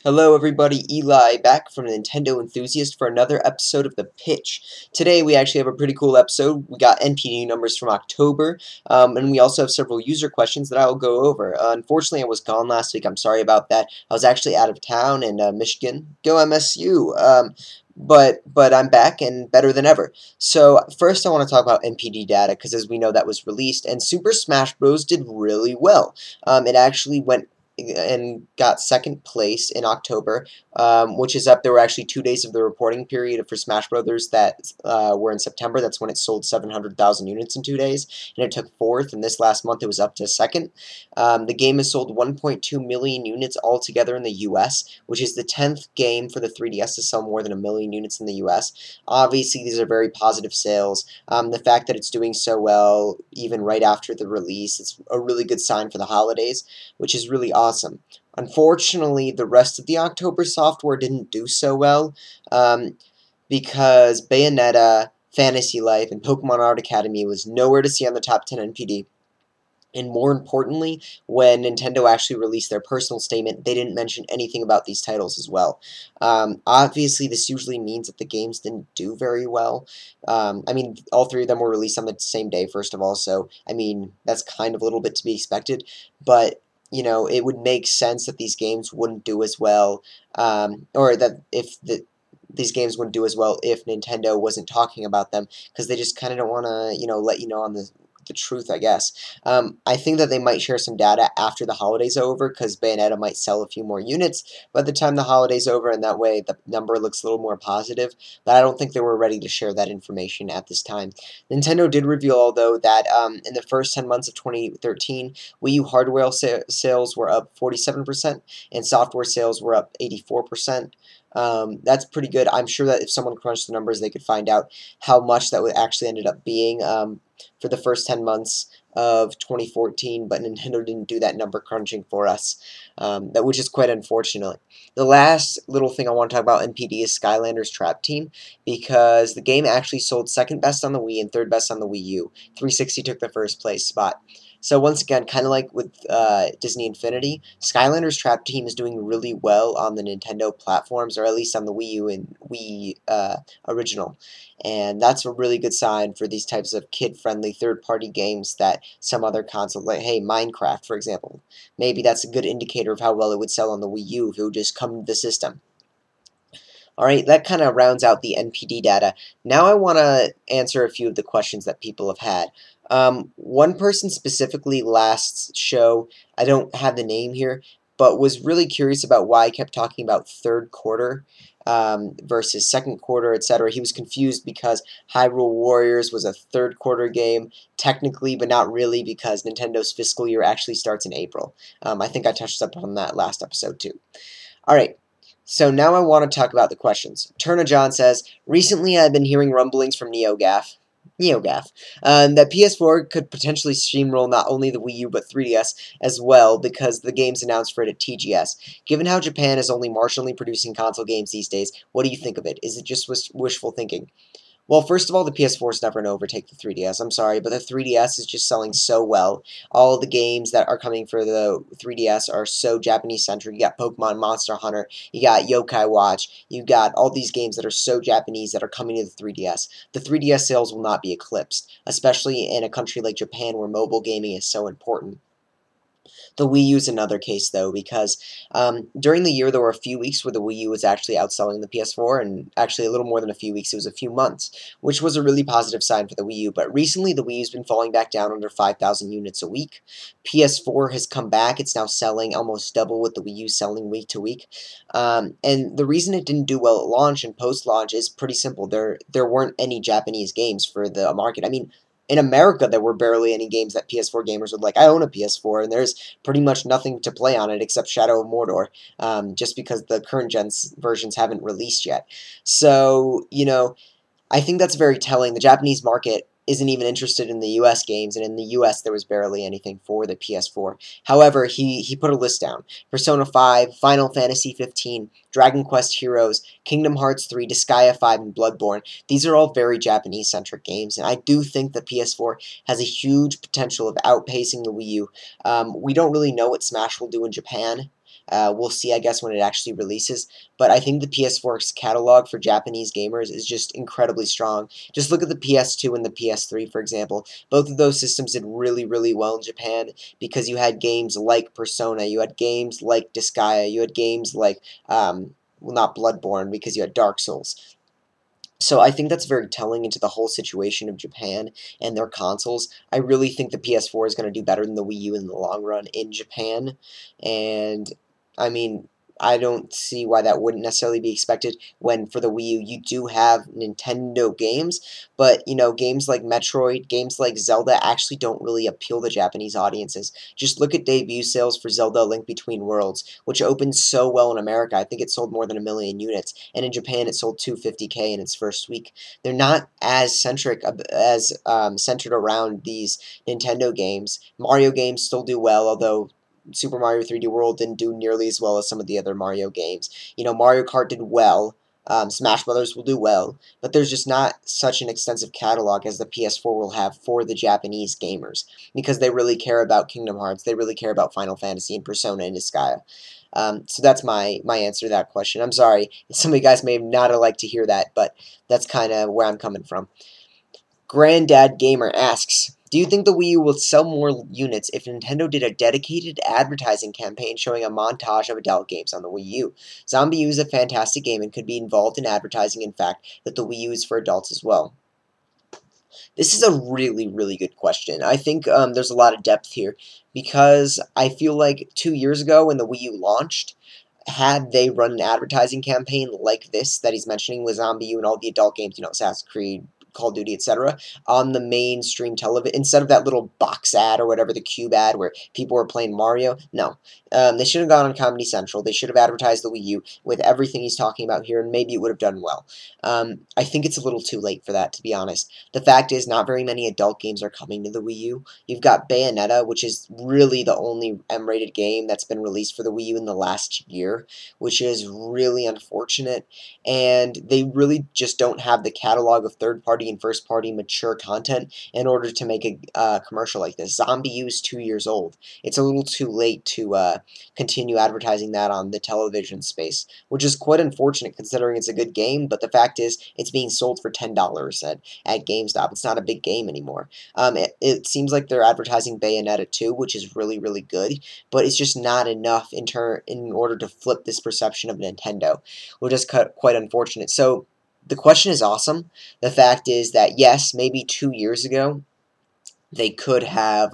Hello everybody, Eli back from Nintendo Enthusiast for another episode of The Pitch. Today we actually have a pretty cool episode. We got NPD numbers from October, and we also have several user questions that I will go over. Unfortunately, I was gone last week. I'm sorry about that. I was actually out of town in Michigan. Go MSU! But I'm back and better than ever. So first I want to talk about NPD data because as we know that was released, and Super Smash Bros. Did really well. It actually went and got second place in October, which is up. There were actually 2 days of the reporting period for Smash Brothers that were in September. That's when it sold 700,000 units in 2 days, and it took fourth. And this last month, it was up to second. The game has sold 1.2 million units altogether in the U.S., which is the 10th game for the 3DS to sell more than a million units in the U.S. Obviously, these are very positive sales. The fact that it's doing so well, even right after the release, it's a really good sign for the holidays, which is really awesome. Unfortunately, the rest of the October software didn't do so well because Bayonetta, Fantasy Life, and Pokemon Art Academy was nowhere to see on the top 10 NPD. And more importantly, when Nintendo actually released their personal statement, they didn't mention anything about these titles as well. Obviously, this usually means that the games didn't do very well. I mean, all three of them were released on the same day, first of all, so, I mean, that's kind of a little bit to be expected. But, you know, it would make sense that these games wouldn't do as well, or that these games wouldn't do as well if Nintendo wasn't talking about them, because they just kind of don't want to, let you know on the truth, I guess. I think that they might share some data after the holidays are over because Bayonetta might sell a few more units by the time the holidays over, and that way the number looks a little more positive. But I don't think they were ready to share that information at this time. Nintendo did reveal, although, that in the first 10 months of 2013, Wii U hardware sales were up 47%, and software sales were up 84%. That's pretty good. I'm sure that if someone crunched the numbers, they could find out how much that would actually ended up being for the first 10 months of 2014, but Nintendo didn't do that number crunching for us, which is quite unfortunate. The last little thing I want to talk about NPD is Skylanders Trap Team, because the game actually sold second best on the Wii and third best on the Wii U. 360 took the first place spot. So once again, kind of like with Disney Infinity, Skylanders Trap Team is doing really well on the Nintendo platforms, or at least on the Wii U and Wii Original. And that's a really good sign for these types of kid-friendly third-party games that some other console, like, hey, Minecraft, for example. Maybe that's a good indicator of how well it would sell on the Wii U if it would just come to the system. Alright, that kind of rounds out the NPD data. Now I want to answer a few of the questions that people have had. One person specifically last show, I don't have the name here, but was really curious about why I kept talking about third quarter versus second quarter, etc. He was confused because Hyrule Warriors was a third quarter game, technically, but not really, because Nintendo's fiscal year actually starts in April. I think I touched up on that last episode too. Alright. So now I want to talk about the questions. Turner John says, recently I've been hearing rumblings from NeoGAF, that PS4 could potentially steamroll not only the Wii U but 3DS as well because the game's announced for it at TGS. Given how Japan is only marginally producing console games these days, what do you think of it? Is it just wishful thinking? Well, first of all, the PS4 is never going to overtake the 3DS. I'm sorry, but the 3DS is just selling so well. All of the games that are coming for the 3DS are so Japanese-centric. You got Pokemon Monster Hunter, you got Yokai Watch, you got all these games that are so Japanese that are coming to the 3DS. The 3DS sales will not be eclipsed, especially in a country like Japan where mobile gaming is so important. The Wii U is another case, though, because during the year there were a few weeks where the Wii U was actually outselling the PS4, and actually a little more than a few weeks, it was a few months, which was a really positive sign for the Wii U. But recently the Wii U's been falling back down under 5,000 units a week. PS4 has come back. It's now selling almost double what the Wii U selling week to week. And the reason it didn't do well at launch and post-launch is pretty simple. There weren't any Japanese games for the market. I mean, in America, there were barely any games that PS4 gamers would like. I own a PS4, and there's pretty much nothing to play on it except Shadow of Mordor, just because the current gen versions haven't released yet. So, I think that's very telling. The Japanese market isn't even interested in the US games, and in the US there was barely anything for the PS4. However, he put a list down. Persona 5, Final Fantasy 15, Dragon Quest Heroes, Kingdom Hearts 3, Disgaea 5, and Bloodborne. These are all very Japanese-centric games, and I do think the PS4 has a huge potential of outpacing the Wii U. We don't really know what Smash will do in Japan. We'll see, I guess, when it actually releases. But I think the PS4's catalog for Japanese gamers is just incredibly strong. Just look at the PS2 and the PS3, for example. Both of those systems did really, really well in Japan because you had games like Persona, you had games like Disgaea, you had games like, well, not Bloodborne, because you had Dark Souls. So I think that's very telling into the whole situation of Japan and their consoles. I really think the PS4 is going to do better than the Wii U in the long run in Japan. And, I mean, I don't see why that wouldn't necessarily be expected when for the Wii U you do have Nintendo games, but, you know, games like Metroid, games like Zelda actually don't really appeal to Japanese audiences. Just look at debut sales for Zelda: Link Between Worlds, which opened so well in America. I think it sold more than 1 million units, and in Japan it sold 250K in its first week. They're not as centered around these Nintendo games. Mario games still do well, although Super Mario 3D World didn't do nearly as well as some of the other Mario games. You know, Mario Kart did well. Smash Brothers will do well, but there's just not such an extensive catalog as the PS4 will have for the Japanese gamers, because they really care about Kingdom Hearts, they really care about Final Fantasy and Persona and Disgaea. So that's my answer to that question. I'm sorry, some of you guys may not have liked to hear that, but that's kind of where I'm coming from. Granddad Gamer asks, do you think the Wii U will sell more units if Nintendo did a dedicated advertising campaign showing a montage of adult games on the Wii U? ZombiU is a fantastic game and could be involved in advertising, in fact, that the Wii U is for adults as well. This is a really, really good question. I think there's a lot of depth here, because I feel like 2 years ago when the Wii U launched, had they run an advertising campaign like this that he's mentioning with ZombiU and all the adult games, you know, Assassin's Creed, Call of Duty, etc., on the mainstream television, instead of that little box ad or whatever, the cube ad where people were playing Mario, no. They should have gone on Comedy Central. They should have advertised the Wii U with everything he's talking about here, and maybe it would have done well. I think it's a little too late for that, to be honest. The fact is, not very many adult games are coming to the Wii U. You've got Bayonetta, which is really the only M-rated game that's been released for the Wii U in the last year, which is really unfortunate, and they really just don't have the catalog of third-party and first-party mature content in order to make a commercial like this. ZombiU is 2 years old. It's a little too late to continue advertising that on the television space, which is quite unfortunate considering it's a good game, but the fact is it's being sold for $10 at GameStop. It's not a big game anymore. It seems like they're advertising Bayonetta 2, which is really, really good, but it's just not enough in order to flip this perception of Nintendo, which is quite unfortunate. So the question is awesome. The fact is that, yes, maybe 2 years ago, they could have,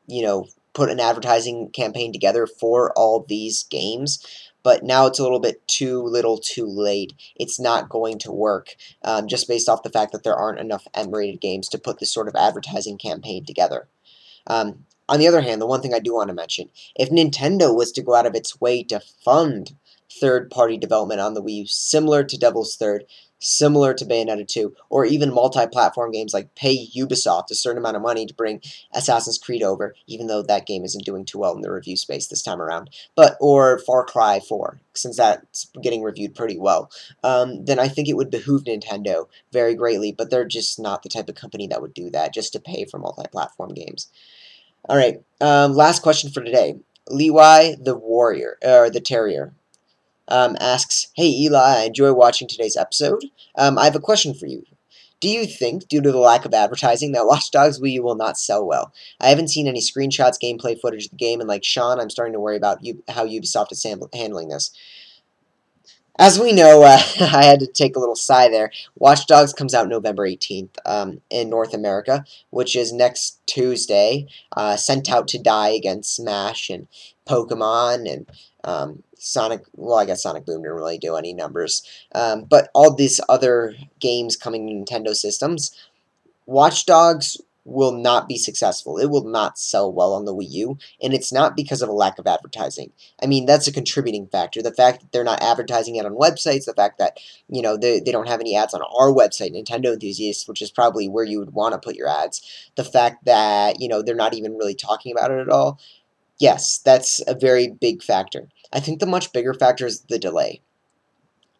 you know, put an advertising campaign together for all these games, but now it's a little bit too little too late. It's not going to work, just based off the fact that there aren't enough M-rated games to put this sort of advertising campaign together. On the other hand, the one thing I do want to mention, if Nintendo was to go out of its way to fund third-party development on the Wii U, similar to Devil's Third, similar to Bayonetta 2, or even multi-platform games like pay Ubisoft a certain amount of money to bring Assassin's Creed over, even though that game isn't doing too well in the review space this time around, or Far Cry 4, since that's getting reviewed pretty well, then I think it would behoove Nintendo very greatly, but they're just not the type of company that would do that just to pay for multi-platform games. Alright, last question for today. Levi the Warrior, or the Terrier, asks, hey Eli, I enjoy watching today's episode. I have a question for you. Do you think, due to the lack of advertising, that Watch Dogs Wii U will not sell well? I haven't seen any screenshots, gameplay footage of the game, and like Sean, I'm starting to worry about how Ubisoft is handling this. As we know, I had to take a little sigh there. Watch Dogs comes out November 18th in North America, which is next Tuesday. Sent Out to Die against Smash and Pokemon and Sonic. Well, I guess Sonic Boom didn't really do any numbers. But all these other games coming to Nintendo systems, Watch Dogs will not be successful. It will not sell well on the Wii U, and it's not because of a lack of advertising. I mean, that's a contributing factor. The fact that they're not advertising it on websites, the fact that, you know, they don't have any ads on our website, Nintendo Enthusiast, which is probably where you would want to put your ads, the fact that, you know, they're not even really talking about it at all, yes, that's a very big factor. I think the much bigger factor is the delay.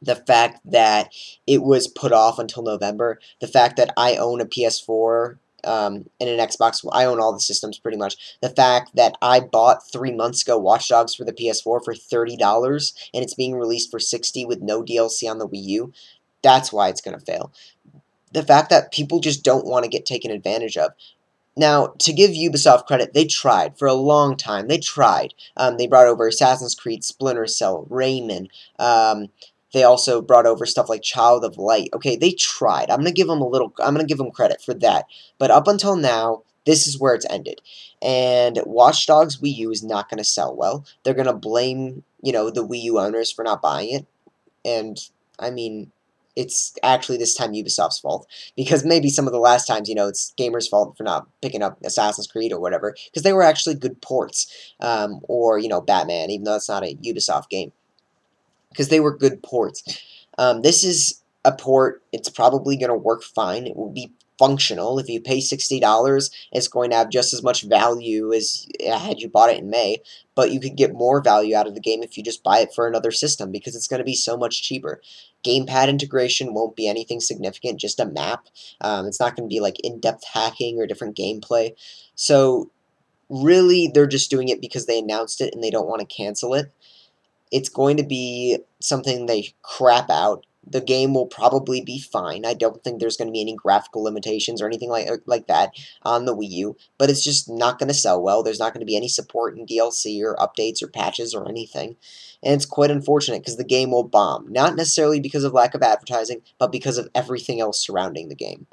The fact that it was put off until November, the fact that I own a PS4 and an Xbox. I own all the systems pretty much. The fact that I bought 3 months ago Watch Dogs for the PS4 for $30 and it's being released for $60 with no DLC on the Wii U, that's why it's going to fail. The fact that people just don't want to get taken advantage of. Now, to give Ubisoft credit, they tried for a long time. They tried. They brought over Assassin's Creed, Splinter Cell, Rayman. They also brought over stuff like Child of Light. Okay, they tried. I'm gonna give them credit for that. But up until now, this is where it's ended. And Watch Dogs Wii U is not gonna sell well. They're gonna blame, the Wii U owners for not buying it. And I mean, it's actually this time Ubisoft's fault, because maybe some of the last times, it's gamers' fault for not picking up Assassin's Creed or whatever, because they were actually good ports, or Batman, even though it's not a Ubisoft game, because they were good ports. This is a port. It's probably going to work fine. It will be functional. If you pay $60, it's going to have just as much value as had you bought it in May, but you could get more value out of the game if you just buy it for another system, because it's going to be so much cheaper. Gamepad integration won't be anything significant, just a map. It's not going to be like in-depth hacking or different gameplay. So really, they're just doing it because they announced it and they don't want to cancel it. It's going to be something they crap out. The game will probably be fine. I don't think there's going to be any graphical limitations or anything like that on the Wii U, but it's just not going to sell well. There's not going to be any support in DLC or updates or patches or anything, and it's quite unfortunate because the game will bomb. Not necessarily because of lack of advertising, but because of everything else surrounding the game.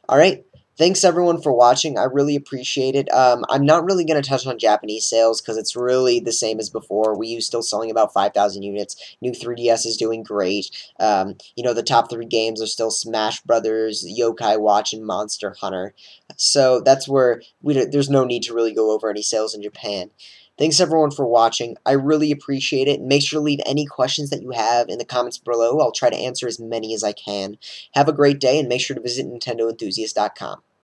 Alright, thanks everyone for watching. I really appreciate it. I'm not really going to touch on Japanese sales because it's really the same as before. Wii U's still selling about 5,000 units. New 3DS is doing great. The top 3 games are still Smash Brothers, Yokai Watch, and Monster Hunter. So that's where there's no need to really go over any sales in Japan. Thanks everyone for watching. I really appreciate it. Make sure to leave any questions that you have in the comments below. I'll try to answer as many as I can. Have a great day, and make sure to visit NintendoEnthusiast.com.